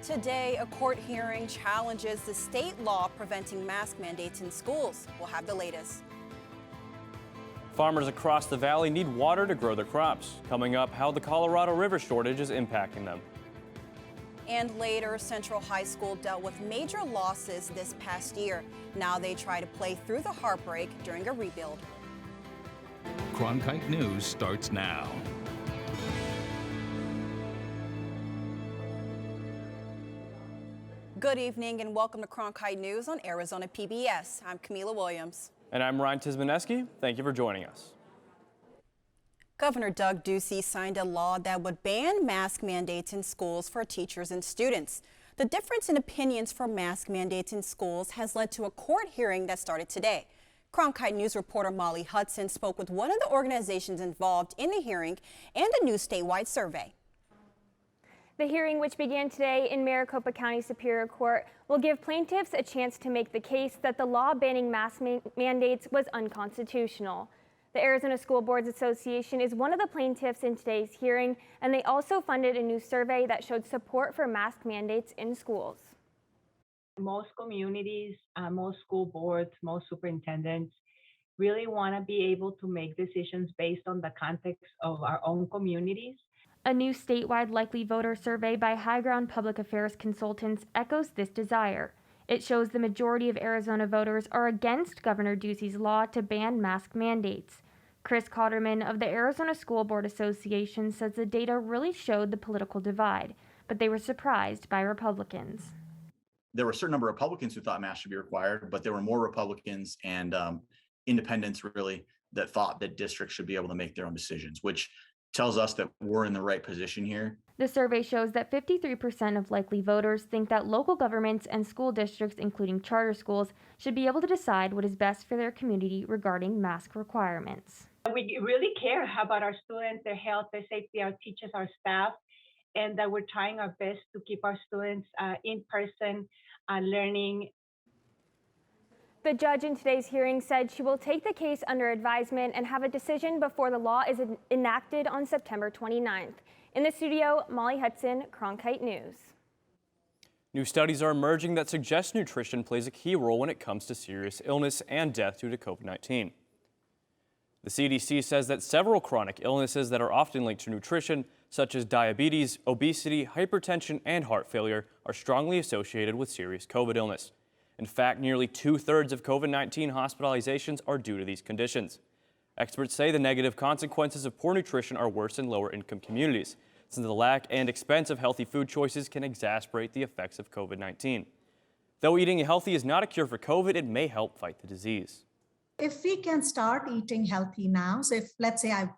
Today, a court hearing challenges the state law preventing mask mandates in schools. We'll have the latest. Farmers across the valley need water to grow their crops. Coming up, how the Colorado River shortage is impacting them. And later, Central High School dealt with major losses this past year. Now they try to play through the heartbreak during a rebuild. Cronkite News starts now. Good evening and welcome to Cronkite News on Arizona PBS. I'm Camila Williams. And I'm Ryan Tismaneski. Thank you for joining us. Governor Doug Ducey signed a law that would ban mask mandates in schools for teachers and students. The difference in opinions for mask mandates in schools has led to a court hearing that started today. Cronkite News reporter Molly Hudson spoke with one of the organizations involved in the hearing and a new statewide survey. The hearing, which began today in Maricopa County Superior Court, will give plaintiffs a chance to make the case that the law banning mask mandates was unconstitutional. The Arizona School Boards Association is one of the plaintiffs in today's hearing, and they also funded a new survey that showed support for mask mandates in schools. Most communities, most school boards, most superintendents really want to be able to make decisions based on the context of our own communities. A new statewide likely voter survey by High Ground Public Affairs consultants echoes this desire. It shows the majority of Arizona voters are against Governor Ducey's law to ban mask mandates. Chris Cotterman of the Arizona School Board Association says the data really showed the political divide, but they were surprised by Republicans. There were a certain number of Republicans who thought masks should be required, but there were more Republicans and independents really that thought that districts should be able to make their own decisions, which tells us that we're in the right position here. The survey shows that 53% of likely voters think that local governments and school districts, including charter schools, should be able to decide what is best for their community regarding mask requirements. We really care about our students, their health, their safety, our teachers, our staff, and that we're trying our best to keep our students in person learning. The judge in today's hearing said she will take the case under advisement and have a decision before the law is enacted on September 29th. In the studio, Molly Hudson, Cronkite News. New studies are emerging that suggest nutrition plays a key role when it comes to serious illness and death due to COVID-19. The CDC says that several chronic illnesses that are often linked to nutrition, such as diabetes, obesity, hypertension, and heart failure, are strongly associated with serious COVID illness. In fact, nearly 2/3 of COVID-19 hospitalizations are due to these conditions. Experts say the negative consequences of poor nutrition are worse in lower-income communities, since the lack and expense of healthy food choices can exacerbate the effects of COVID-19. Though eating healthy is not a cure for COVID, it may help fight the disease. If we can start eating healthy now, so if let's say I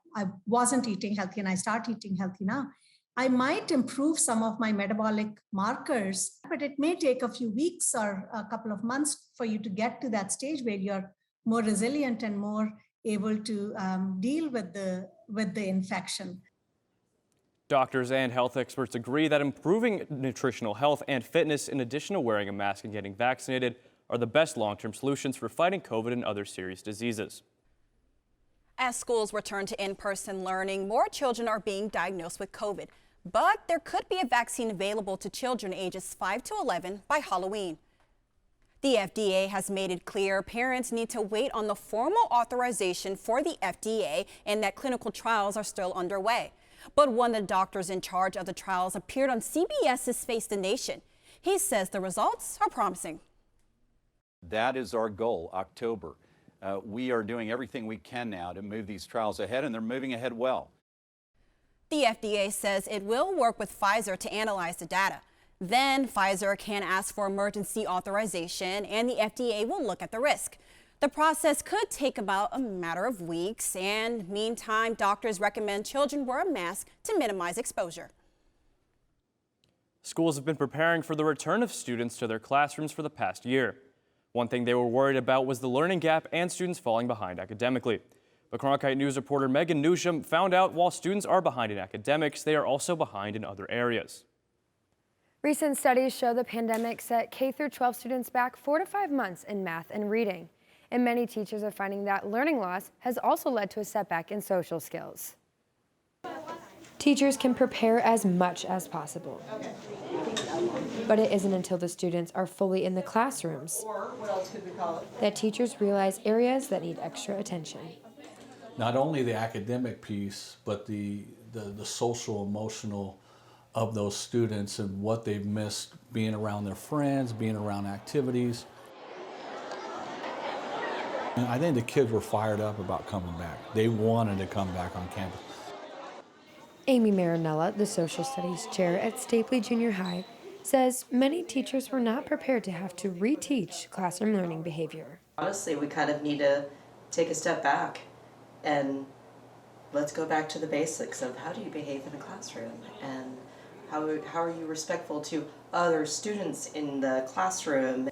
wasn't eating healthy and I start eating healthy now, I might improve some of my metabolic markers, but it may take a few weeks or a couple of months for you to get to that stage where you're more resilient and more able to deal with the infection. Doctors and health experts agree that improving nutritional health and fitness, in addition to wearing a mask and getting vaccinated, are the best long-term solutions for fighting COVID and other serious diseases. As schools return to in-person learning, more children are being diagnosed with COVID. But there could be a vaccine available to children ages 5 to 11 by Halloween. The FDA has made it clear parents need to wait on the formal authorization for the FDA and that clinical trials are still underway. But one of the doctors in charge of the trials appeared on CBS's Face the Nation. He says the results are promising. That is our goal, October. We are doing everything we can now to move these trials ahead, and they're moving ahead well. The FDA says it will work with Pfizer to analyze the data. Then Pfizer can ask for emergency authorization and the FDA will look at the risk. The process could take about a matter of weeks, and meantime, doctors recommend children wear a mask to minimize exposure. Schools have been preparing for the return of students to their classrooms for the past year. One thing they were worried about was the learning gap and students falling behind academically. But Cronkite News reporter Megan Newsham found out while students are behind in academics, they are also behind in other areas. Recent studies show the pandemic set K-12 students back 4 to 5 months in math and reading. And many teachers are finding that learning loss has also led to a setback in social skills. Teachers can prepare as much as possible. But it isn't until the students are fully in the classrooms that teachers realize areas that need extra attention. Not only the academic piece, but the social, emotional of those students and what they've missed being around their friends, being around activities. And I think the kids were fired up about coming back. They wanted to come back on campus. Amy Marinella, the social studies chair at Stapley Junior High, says many teachers were not prepared to have to reteach classroom learning behavior. Honestly, we kind of need to take a step back and let's go back to the basics of how do you behave in a classroom and how are you respectful to other students in the classroom.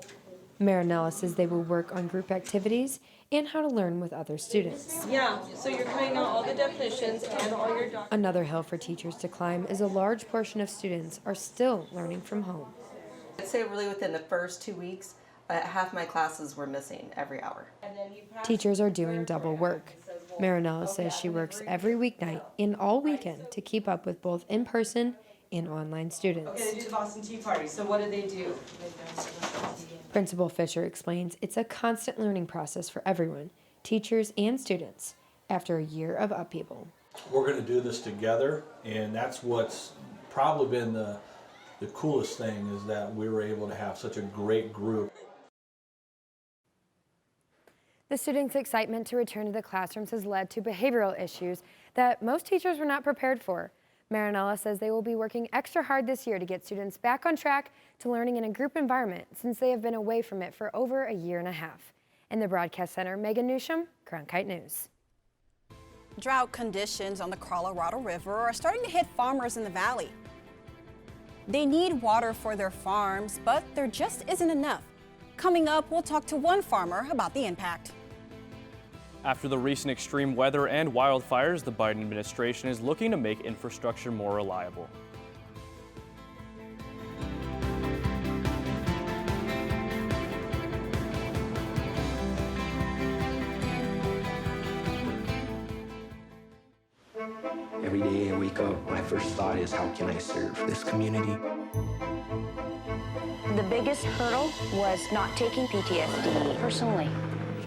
Marinella says they will work on group activities and how to learn with other students. Yeah, so you're cutting out all the definitions and all your documents. Another hill for teachers to climb is a large portion of students are still learning from home. I'd say really within the first 2 weeks, half my classes were missing every hour. Teachers are doing double work. Marinella says she works every weeknight and all weekend to keep up with both in-person and online students. Okay, they do the Boston Tea Party, so what do they do? Principal Fisher explains it's a constant learning process for everyone, teachers and students, after a year of upheaval. We're going to do this together, and that's what's probably been the coolest thing is that we were able to have such a great group. The students' excitement to return to the classrooms has led to behavioral issues that most teachers were not prepared for. Marinella says they will be working extra hard this year to get students back on track to learning in a group environment since they have been away from it for over a year and a half. In the Broadcast Center, Megan Newsham, Cronkite News. Drought conditions on the Colorado River are starting to hit farmers in the valley. They need water for their farms, but there just isn't enough. Coming up, we'll talk to one farmer about the impact. After the recent extreme weather and wildfires, the Biden administration is looking to make infrastructure more reliable. Every day I wake up, my first thought is, how can I serve this community? The biggest hurdle was not taking PTSD personally.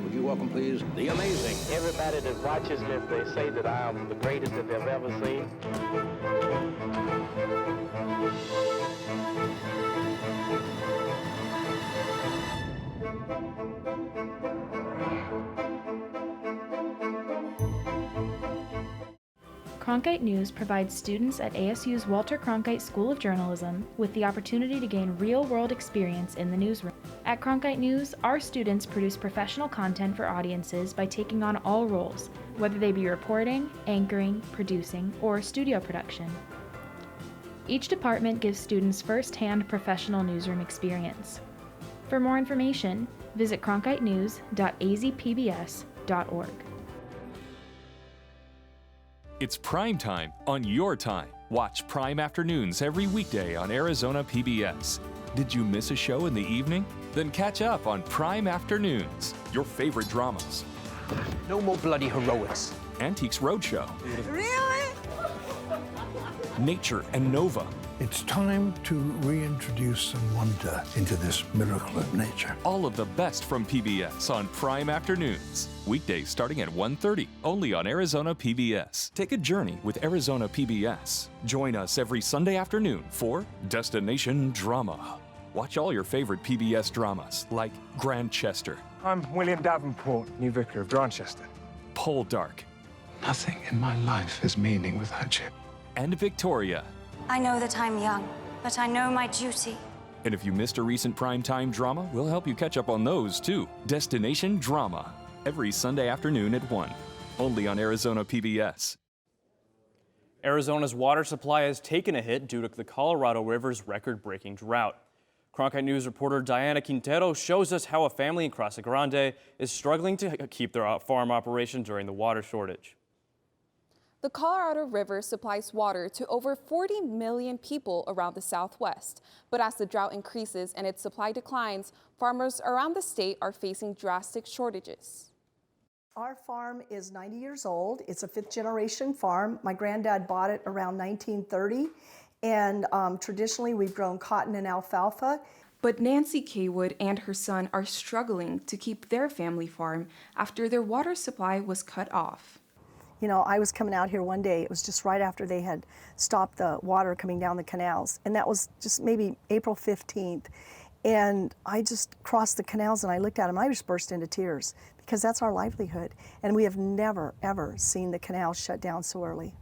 Would you welcome, please, the amazing. Everybody that watches this, they say that I am the greatest that they've ever seen. Cronkite News provides students at ASU's Walter Cronkite School of Journalism with the opportunity to gain real-world experience in the newsroom. At Cronkite News, our students produce professional content for audiences by taking on all roles, whether they be reporting, anchoring, producing, or studio production. Each department gives students first-hand professional newsroom experience. For more information, visit cronkitenews.azpbs.org. It's prime time on your time. Watch Prime Afternoons every weekday on Arizona PBS. Did you miss a show in the evening? Then catch up on Prime Afternoons, your favorite dramas. No more bloody heroics. Antiques Roadshow. Really? Nature and Nova. It's time to reintroduce some wonder into this miracle of nature. All of the best from PBS on Prime Afternoons. Weekdays starting at 1:30, only on Arizona PBS. Take a journey with Arizona PBS. Join us every Sunday afternoon for Destination Drama. Watch all your favorite PBS dramas like Grantchester. I'm William Davenport, new vicar of Grantchester. Poldark. Nothing in my life has meaning without you. And Victoria. I know that I'm young, but I know my duty. And if you missed a recent primetime drama, we'll help you catch up on those too. Destination Drama. Every Sunday afternoon at 1. Only on Arizona PBS. Arizona's water supply has taken a hit due to the Colorado River's record-breaking drought. Cronkite News reporter Diana Quintero shows us how a family in Casa Grande is struggling to keep their farm operation during the water shortage. The Colorado River supplies water to over 40 million people around the Southwest. But as the drought increases and its supply declines, farmers around the state are facing drastic shortages. Our farm is 90 years old. It's a fifth-generation farm. My granddad bought it around 1930, And traditionally, we've grown cotton and alfalfa. But Nancy Kaywood and her son are struggling to keep their family farm after their water supply was cut off. You know, I was coming out here one day, it was just right after they had stopped the water coming down the canals. And that was just maybe April 15th. And I just crossed the canals and I looked at them, I just burst into tears because that's our livelihood. And we have never, ever seen the canals shut down so early.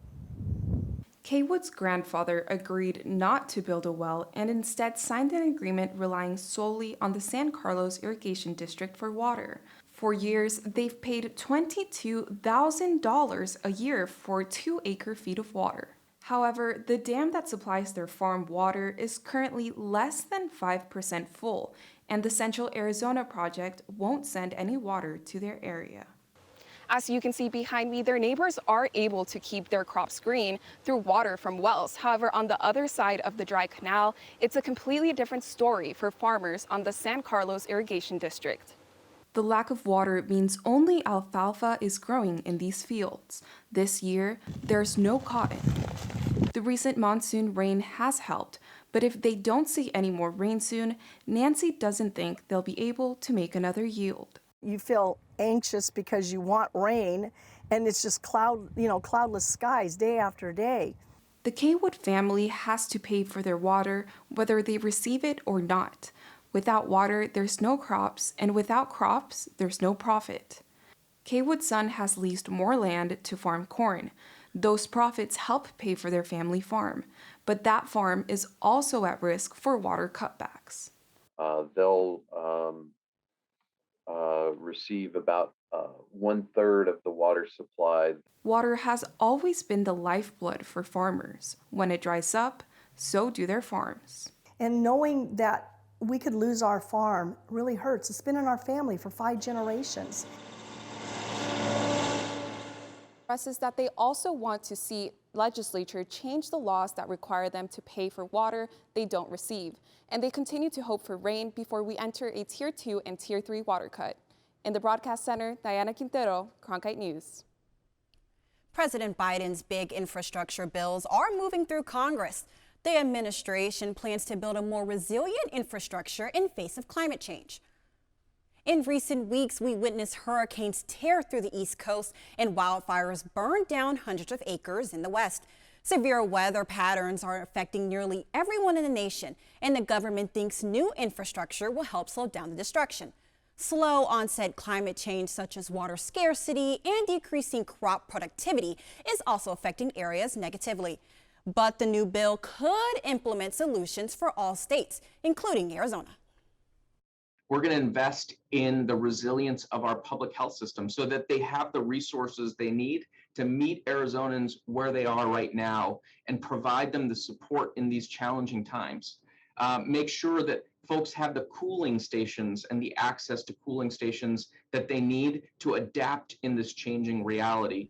Kaywood's grandfather agreed not to build a well and instead signed an agreement relying solely on the San Carlos Irrigation District for water. For years, they've paid $22,000 a year for 2 acre-feet of water. However, the dam that supplies their farm water is currently less than 5% full, and the Central Arizona project won't send any water to their area. As you can see behind me, their neighbors are able to keep their crops green through water from wells. However, on the other side of the dry canal, it's a completely different story for farmers on the San Carlos Irrigation District. The lack of water means only alfalfa is growing in these fields. This year, there's no cotton. The recent monsoon rain has helped, but if they don't see any more rain soon, Nancy doesn't think they'll be able to make another yield. You feel anxious because you want rain, and it's just cloudless skies day after day. The Kaywood family has to pay for their water whether they receive it or not. Without water, there's no crops, and without crops, there's no profit. Kaywood's son has leased more land to farm corn. Those profits help pay for their family farm, but that farm is also at risk for water cutbacks. They'll receive about 1/3 of the water supply. Water has always been the lifeblood for farmers. When it dries up, so do their farms. And knowing that we could lose our farm really hurts. It's been in our family for 5 generations. Stresses that they also want to see legislature change the laws that require them to pay for water they don't receive. And they continue to hope for rain before we enter a Tier 2 and Tier 3 water cut. In the Broadcast Center, Diana Quintero, Cronkite News. President Biden's big infrastructure bills are moving through Congress. The administration plans to build a more resilient infrastructure in face of climate change. In recent weeks, we witnessed hurricanes tear through the East Coast and wildfires burn down hundreds of acres in the West. Severe weather patterns are affecting nearly everyone in the nation, and the government thinks new infrastructure will help slow down the destruction. Slow onset climate change, such as water scarcity and decreasing crop productivity, is also affecting areas negatively. But the new bill could implement solutions for all states, including Arizona. We're going to invest in the resilience of our public health system so that they have the resources they need to meet Arizonans where they are right now and provide them the support in these challenging times. Make sure that folks have the cooling stations and the access to cooling stations that they need to adapt in this changing reality.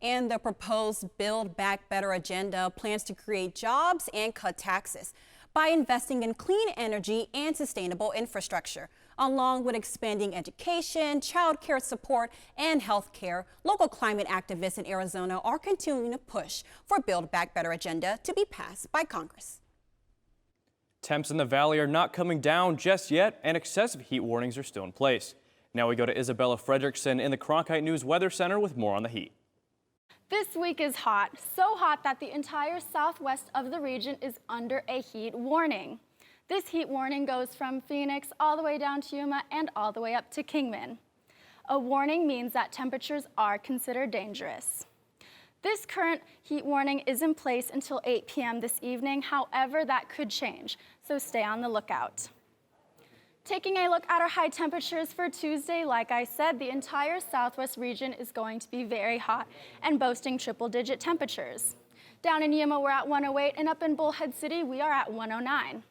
And the proposed Build Back Better agenda plans to create jobs and cut taxes by investing in clean energy and sustainable infrastructure, along with expanding education, child care support, and health care. Local climate activists in Arizona are continuing to push for Build Back Better agenda to be passed by Congress. Temps in the valley are not coming down just yet, and excessive heat warnings are still in place. Now we go to Isabella Fredrickson in the Cronkite News Weather Center with more on the heat. This week is hot, so hot that the entire southwest of the region is under a heat warning. This heat warning goes from Phoenix all the way down to Yuma and all the way up to Kingman. A warning means that temperatures are considered dangerous. This current heat warning is in place until 8 p.m. this evening. However, that could change, so stay on the lookout. Taking a look at our high temperatures for Tuesday, like I said, the entire southwest region is going to be very hot and boasting triple-digit temperatures. Down in Yuma, we're at 108, and up in Bullhead City, we are at 109.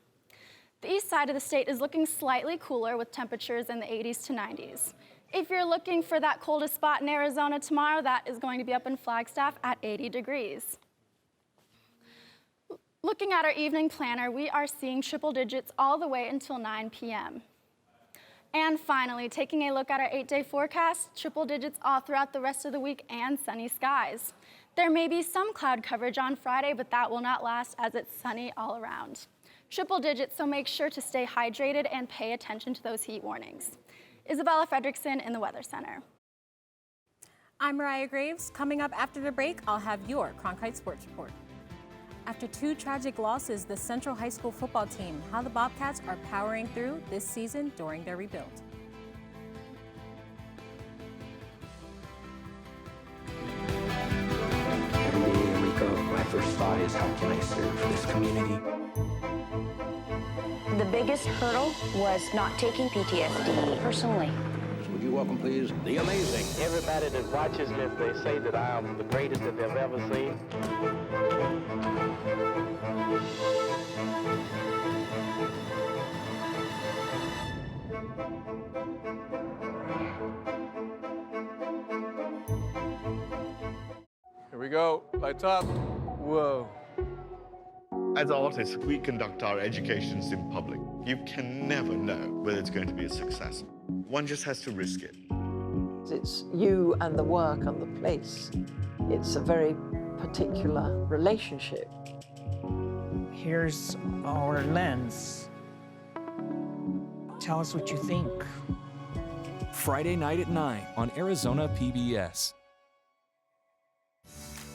The east side of the state is looking slightly cooler with temperatures in the 80s to 90s. If you're looking for that coldest spot in Arizona tomorrow, that is going to be up in Flagstaff at 80 degrees. Looking at our evening planner, we are seeing triple digits all the way until 9 p.m. And finally, taking a look at our 8-day forecast, triple digits all throughout the rest of the week and sunny skies. There may be some cloud coverage on Friday, but that will not last as it's sunny all around. Triple digits, so make sure to stay hydrated and pay attention to those heat warnings. Isabella Fredrickson in the Weather Center. I'm Mariah Graves. Coming up after the break, I'll have your Cronkite Sports Report. After 2 tragic losses, the Central High School football team, how the Bobcats are powering through this season during their rebuild. Every day I wake up, my first thought is how can I serve this community? The biggest hurdle was not taking PTSD personally. Would you welcome, please, the amazing. Everybody that watches this, they say that I am the greatest that they've ever seen. Here we go, lights up. Whoa. As artists, we conduct our educations in public. You can never know whether it's going to be a success. One just has to risk it. It's you and the work and the place. It's a very particular relationship. Here's our lens. Tell us what you think. Friday night at 9 on Arizona PBS.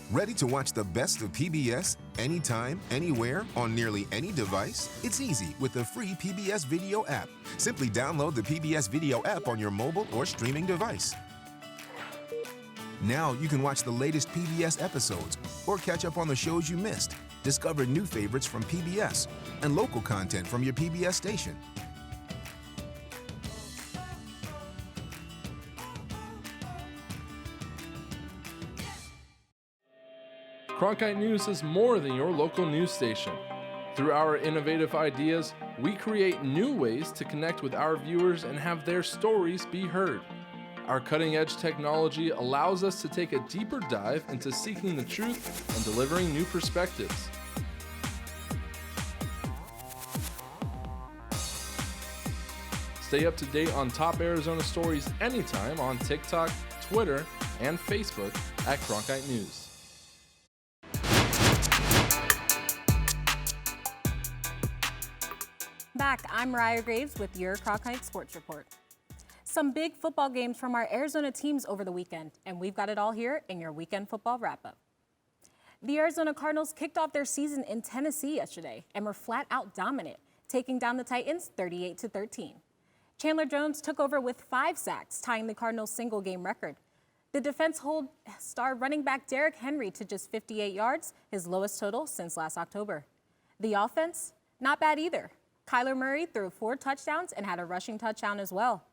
Ready to watch the best of PBS anytime, anywhere, on nearly any device? It's easy with the free PBS Video app. Simply download the PBS Video app on your mobile or streaming device. Now you can watch the latest PBS episodes or catch up on the shows you missed. Discover new favorites from PBS and local content from your PBS station. Cronkite News is more than your local news station. Through our innovative ideas, we create new ways to connect with our viewers and have their stories be heard. Our cutting-edge technology allows us to take a deeper dive into seeking the truth and delivering new perspectives. Stay up to date on top Arizona stories anytime on TikTok, Twitter, and Facebook at Cronkite News. Back, I'm Mariah Graves with your Cronkite Sports Report. Some big football games from our Arizona teams over the weekend, and we've got it all here in your weekend football wrap-up. The Arizona Cardinals kicked off their season in Tennessee yesterday and were flat-out dominant, taking down the Titans 38-13. Chandler Jones took over with 5 sacks, tying the Cardinals' single-game record. The defense held star running back Derrick Henry to just 58 yards, his lowest total since last October. The offense, not bad either. Kyler Murray threw 4 touchdowns and had a rushing touchdown as well.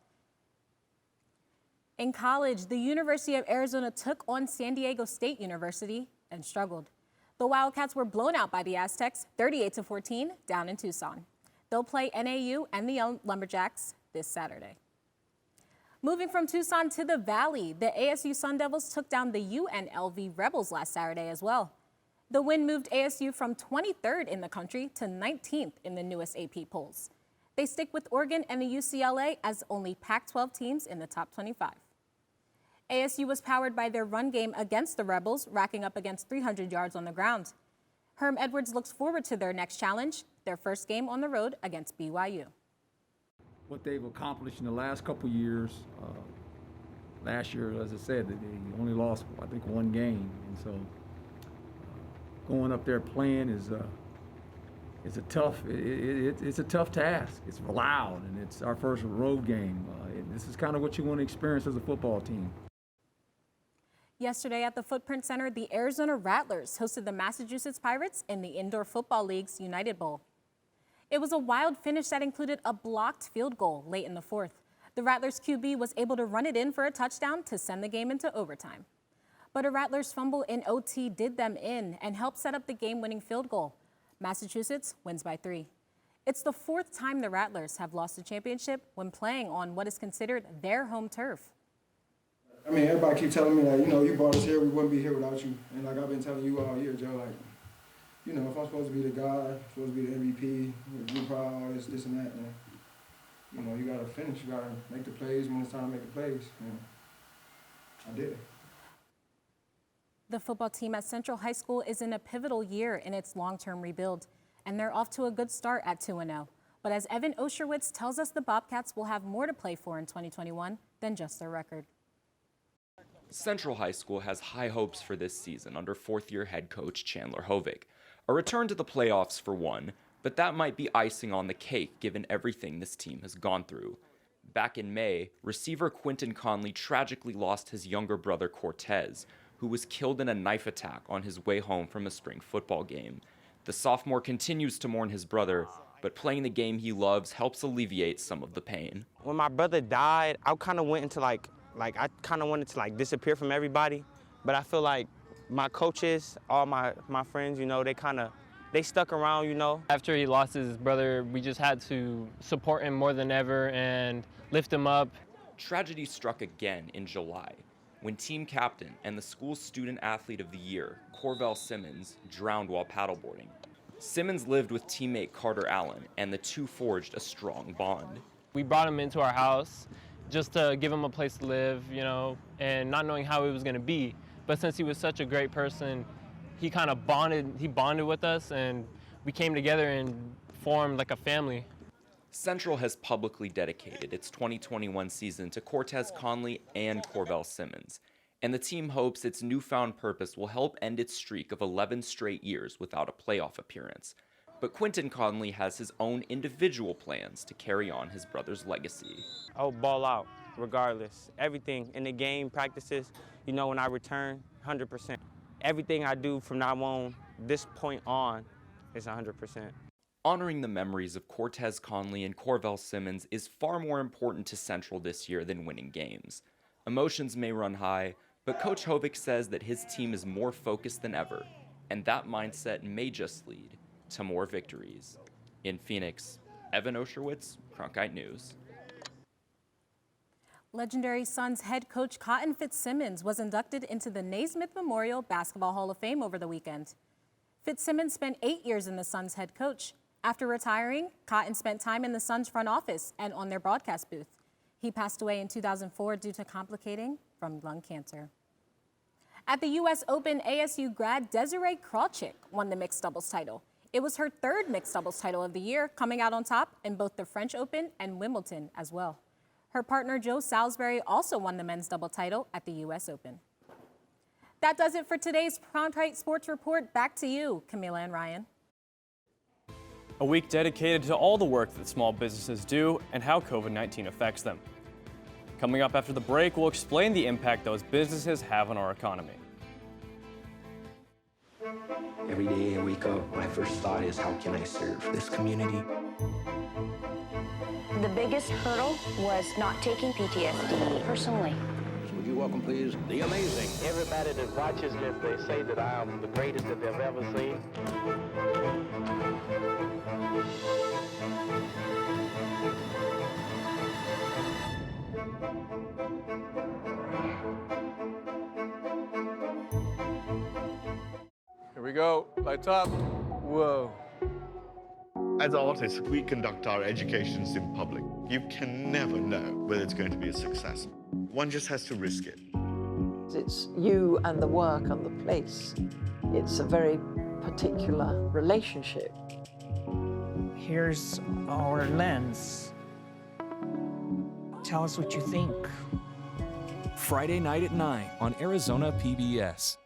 In college, the University of Arizona took on San Diego State University and struggled. The Wildcats were blown out by the Aztecs 38-14 down in Tucson. They'll play NAU and the Lumberjacks this Saturday. Moving from Tucson to the Valley, the ASU Sun Devils took down the UNLV Rebels last Saturday as well. The win moved ASU from 23rd in the country to 19th in the newest AP polls. They stick with Oregon and the UCLA as only Pac-12 teams in the top 25. ASU was powered by their run game against the Rebels, racking up against 300 yards on the ground. Herm Edwards looks forward to their next challenge, their first game on the road against BYU. What they've accomplished in the last couple years, last year, as I said, they only lost, I think, 1 game. And so going up there playing is a tough task. It's loud, and it's our first road game. This is kind of what you want to experience as a football team. Yesterday at the Footprint Center, the Arizona Rattlers hosted the Massachusetts Pirates in the Indoor Football League's United Bowl. It was a wild finish that included a blocked field goal late in the 4th. The Rattlers QB was able to run it in for a touchdown to send the game into overtime. But a Rattlers fumble in OT did them in and helped set up the game-winning field goal. Massachusetts wins by 3. It's the 4th time the Rattlers have lost the championship when playing on what is considered their home turf. I mean, everybody keep telling me that, you brought us here, we wouldn't be here without you. And like I've been telling you all year, Joe, if I'm supposed to be the guy, supposed to be the MVP, blue pride, all this and that, then, you got to finish. You got to make the plays when it's time to make the plays. And I did it. The football team at Central High School is in a pivotal year in its long-term rebuild, and they're off to a good start at 2-0. But as Evan Osherwitz tells us, the Bobcats will have more to play for in 2021 than just their record. Central High School has high hopes for this season under fourth-year head coach Chandler Hovig. A return to the playoffs for one, but that might be icing on the cake given everything this team has gone through. Back in May, receiver Quinton Conley tragically lost his younger brother Cortez, who was killed in a knife attack on his way home from a spring football game. The sophomore continues to mourn his brother, but playing the game he loves helps alleviate some of the pain. When my brother died, I kind of went into I kind of wanted to disappear from everybody, but I feel like my coaches, all my friends, you know, they stuck around, you know. After he lost his brother, we just had to support him more than ever and lift him up. Tragedy struck again in July, when team captain and the school's student athlete of the year, Corvell Simmons, drowned while paddleboarding. Simmons lived with teammate Carter Allen, and the two forged a strong bond. We brought him into our house just to give him a place to live, you know, and not knowing how it was going to be. But since he was such a great person, he kind of bonded with us, and we came together and formed like a family. Central has publicly dedicated its 2021 season to Cortez Conley and Corvell Simmons, and the team hopes its newfound purpose will help end its streak of 11 straight years without a playoff appearance. But Quinton Conley has his own individual plans to carry on his brother's legacy. I'll ball out regardless. Everything in the game, practices, you know, when I return, 100%. Everything I do from now on, this point on, is 100%. Honoring the memories of Cortez Conley and Corvell Simmons is far more important to Central this year than winning games. Emotions may run high, but Coach Hovig says that his team is more focused than ever, and that mindset may just lead to more victories. In Phoenix, Evan Osherwitz, Cronkite News. Legendary Suns head coach Cotton Fitzsimmons was inducted into the Naismith Memorial Basketball Hall of Fame over the weekend. Fitzsimmons spent 8 years in the Suns head coach. After retiring, Cotton spent time in the Suns front office and on their broadcast booth. He passed away in 2004 due to complicating from lung cancer. At the U.S. Open, ASU grad Desiree Krawczyk won the mixed doubles title. It was her third mixed doubles title of the year, coming out on top in both the French Open and Wimbledon as well. Her partner Joe Salisbury also won the men's double title at the U.S. Open. That does it for today's Cronkite Sports Report. Back to you, Camila and Ryan. A week dedicated to all the work that small businesses do and how COVID-19 affects them. Coming up after the break, we'll explain the impact those businesses have on our economy. Every day I wake up, my first thought is, how can I serve this community? The biggest hurdle was not taking PTSD personally. Would you welcome, please, the amazing. Everybody that watches this, they say that I am the greatest that they've ever seen. Here we go. Lights up. Whoa. As artists, we conduct our educations in public. You can never know whether it's going to be a success. One just has to risk it. It's you and the work and the place. It's a very particular relationship. Here's our lens. Tell us what you think. Friday night at 9 on Arizona PBS.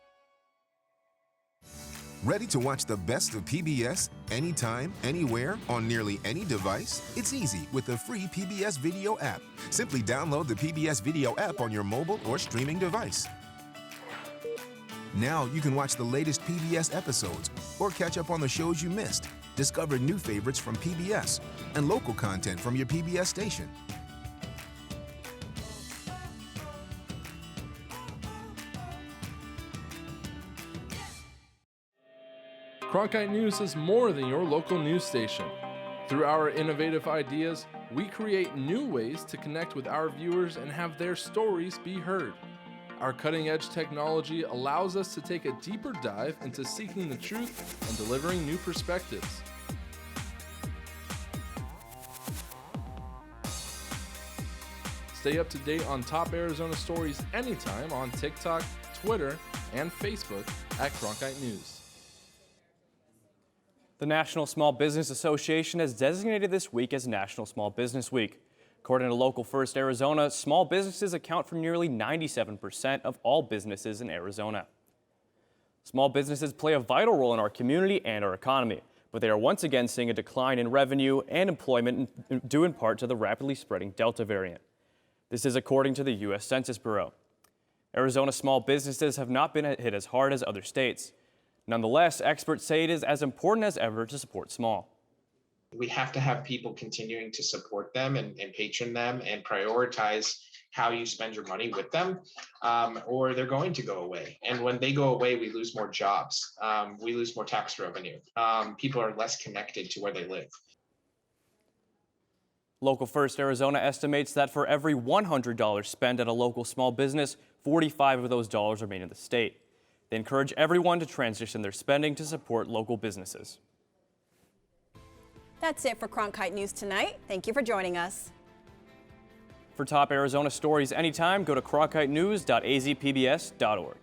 Ready to watch the best of PBS anytime, anywhere, on nearly any device? It's easy with the free PBS Video app. Simply download the PBS Video app on your mobile or streaming device. Now you can watch the latest PBS episodes or catch up on the shows you missed. Discover new favorites from PBS and local content from your PBS station. Cronkite News is more than your local news station. Through our innovative ideas, we create new ways to connect with our viewers and have their stories be heard. Our cutting-edge technology allows us to take a deeper dive into seeking the truth and delivering new perspectives. Stay up to date on top Arizona stories anytime on TikTok, Twitter and Facebook at Cronkite News. The National Small Business Association has designated this week as National Small Business Week. According to Local First Arizona, small businesses account for nearly 97% of all businesses in Arizona. Small businesses play a vital role in our community and our economy, but they are once again seeing a decline in revenue and employment due in part to the rapidly spreading Delta variant. This is according to the U.S. Census Bureau. Arizona small businesses have not been hit as hard as other states. Nonetheless, experts say it is as important as ever to support small. We have to have people continuing to support them and patron them and prioritize how you spend your money with them, or they're going to go away. And when they go away, we lose more jobs. We lose more tax revenue. People are less connected to where they live. Local First Arizona estimates that for every $100 spent at a local small business, 45 of those dollars remain in the state. They encourage everyone to transition their spending to support local businesses. That's it for Cronkite News tonight. Thank you for joining us. For top Arizona stories anytime, go to cronkitenews.azpbs.org.